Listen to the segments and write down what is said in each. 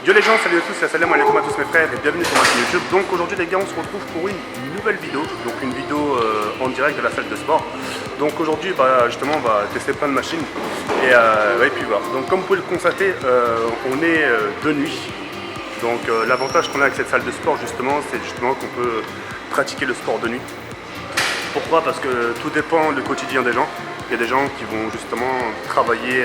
Yo les gens, salut à tous, salam alaikum à tous mes frères et bienvenue sur ma chaîne YouTube. Donc aujourd'hui les gars, on se retrouve pour une nouvelle vidéo, donc une vidéo en direct de la salle de sport. Donc aujourd'hui justement on va tester plein de machines et puis voilà. Donc comme vous pouvez le constater, on est de nuit. Donc l'avantage qu'on a avec cette salle de sport justement, c'est justement qu'on peut pratiquer le sport de nuit. Pourquoi? Parce que tout dépend du quotidien des gens. Il y a des gens qui vont justement travailler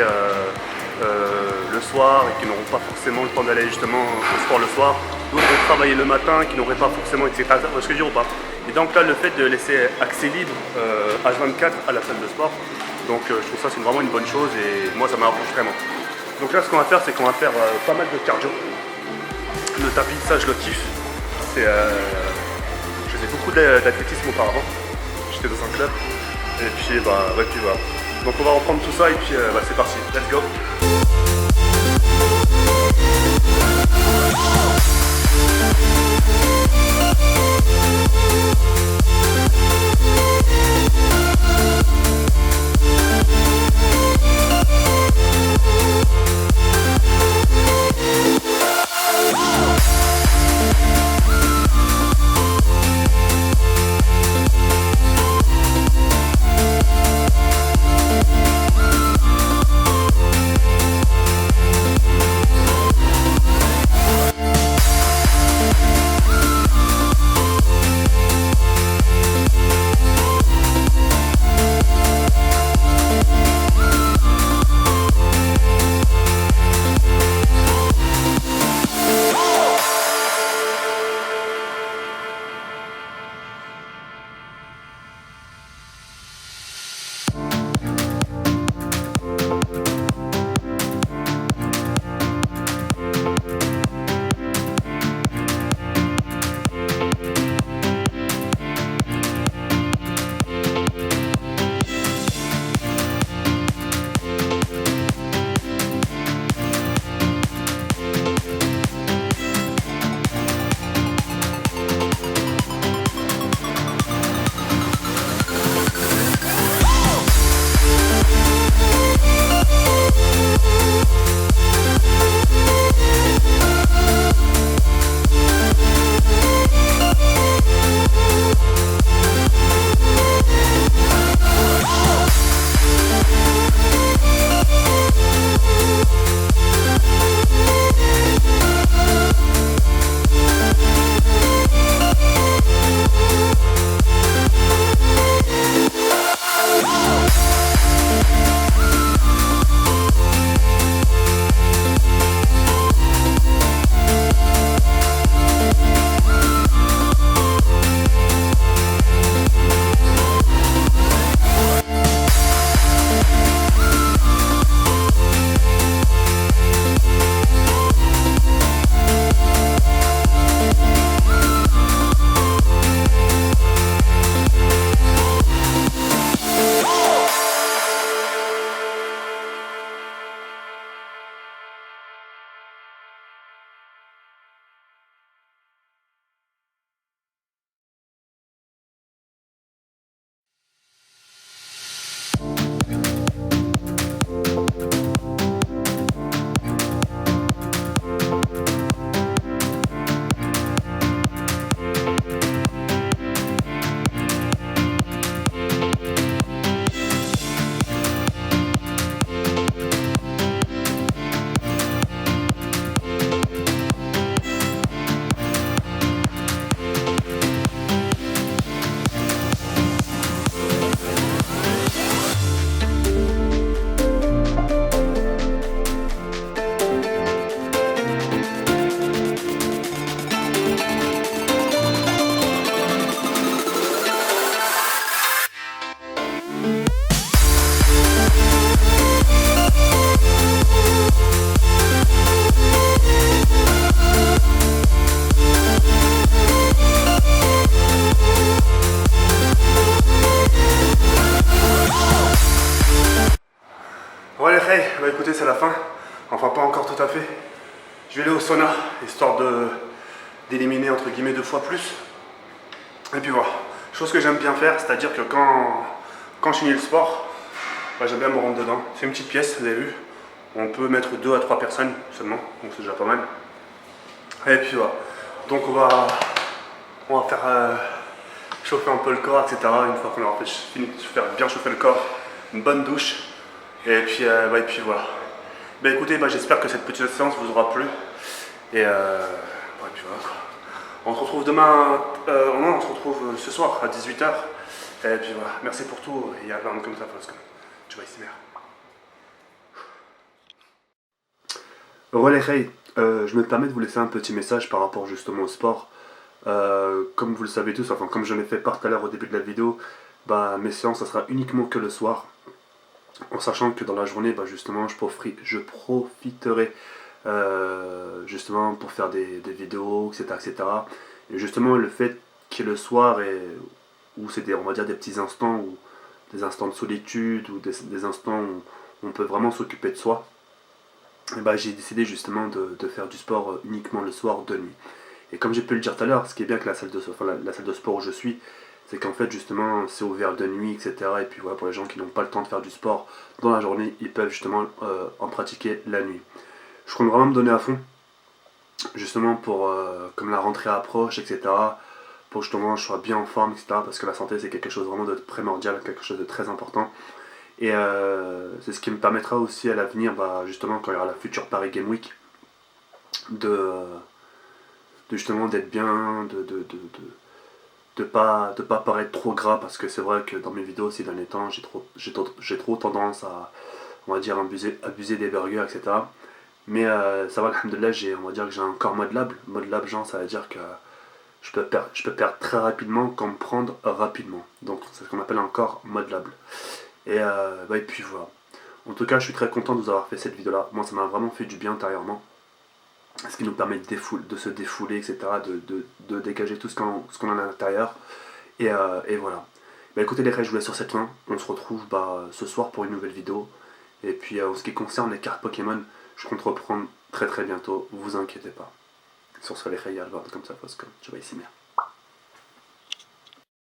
le soir et qui n'auront pas forcément le temps d'aller justement au sport le soir. D'autres vont travailler le matin, qui n'auraient pas forcément, etc. Vous voyez ce que je veux dire ou pas? Et donc là, le fait de laisser accès libre H24 à la salle de sport, donc je trouve ça c'est vraiment une bonne chose et moi ça m'arrange vraiment. Donc là, ce qu'on va faire, c'est qu'on va faire pas mal de cardio. Le tapis, ça je le kiffe. Je faisais beaucoup d'athlétisme auparavant. J'étais dans un club. Et puis puis voilà. Donc on va reprendre tout ça et puis c'est parti. Let's go. Écoutez, c'est la fin, enfin pas encore tout à fait. Je vais aller au sauna, histoire d'éliminer entre guillemets 2 fois plus. Et puis voilà, chose que j'aime bien faire, c'est-à-dire que quand je finis le sport, j'aime bien me rendre dedans. C'est une petite pièce, vous avez vu. On peut mettre 2 à 3 personnes seulement, donc c'est déjà pas mal. Et puis voilà. Donc on va faire chauffer un peu le corps, etc. Une fois qu'on aura fini de faire bien chauffer le corps, une bonne douche. Et puis voilà. Écoutez, j'espère que cette petite séance vous aura plu. Et puis voilà quoi. On se retrouve demain, non, on se retrouve ce soir à 18 h. Et puis voilà, merci pour tout. Et à l'heure comme ça, parce que tu vas ici, merde. Voilà, hey, je me permets de vous laisser un petit message par rapport justement au sport. Comme vous le savez tous, enfin comme je l'ai fait part tout à l'heure au début de la vidéo, mes séances ça sera uniquement que le soir. En sachant que dans la journée, justement, je profiterai justement pour faire des vidéos, etc., etc. Et justement, le fait qu'il y ait le soir, où c'est on va dire des petits instants, ou des instants de solitude, ou des instants où on peut vraiment s'occuper de soi, et j'ai décidé justement de faire du sport uniquement le soir de nuit. Et comme j'ai pu le dire tout à l'heure, ce qui est bien avec la salle de sport où je suis, c'est qu'en fait justement c'est ouvert de nuit, etc. Et puis voilà, pour les gens qui n'ont pas le temps de faire du sport dans la journée, ils peuvent justement en pratiquer la nuit. Je compte vraiment me donner à fond, justement pour, comme la rentrée approche, etc. Pour que justement je sois bien en forme, etc. Parce que la santé c'est quelque chose vraiment de primordial, quelque chose de très important. Et c'est ce qui me permettra aussi à l'avenir, justement quand il y aura la future Paris Game Week, de justement d'être bien, de pas paraître trop gras, parce que c'est vrai que dans mes vidéos ces derniers temps j'ai trop tendance à, on va dire, abuser des burgers, etc. Mais ça va, alhamdoulilah, on va dire que j'ai un corps modelable. Modelable, genre, ça veut dire que je peux perdre très rapidement comme prendre rapidement. Donc c'est ce qu'on appelle un corps modelable. Et puis voilà. En tout cas, je suis très content de vous avoir fait cette vidéo là. Moi ça m'a vraiment fait du bien intérieurement. Ce qui nous permet de se défouler, etc. De dégager tout ce qu'on a à l'intérieur. Et voilà. Écoutez les gars, je vous laisse sur cette fin. On se retrouve ce soir pour une nouvelle vidéo. Et puis en ce qui concerne les cartes Pokémon, je compte reprendre très très bientôt, vous inquiétez pas. Sur ce les gars, comme ça, parce que je vais ici bien.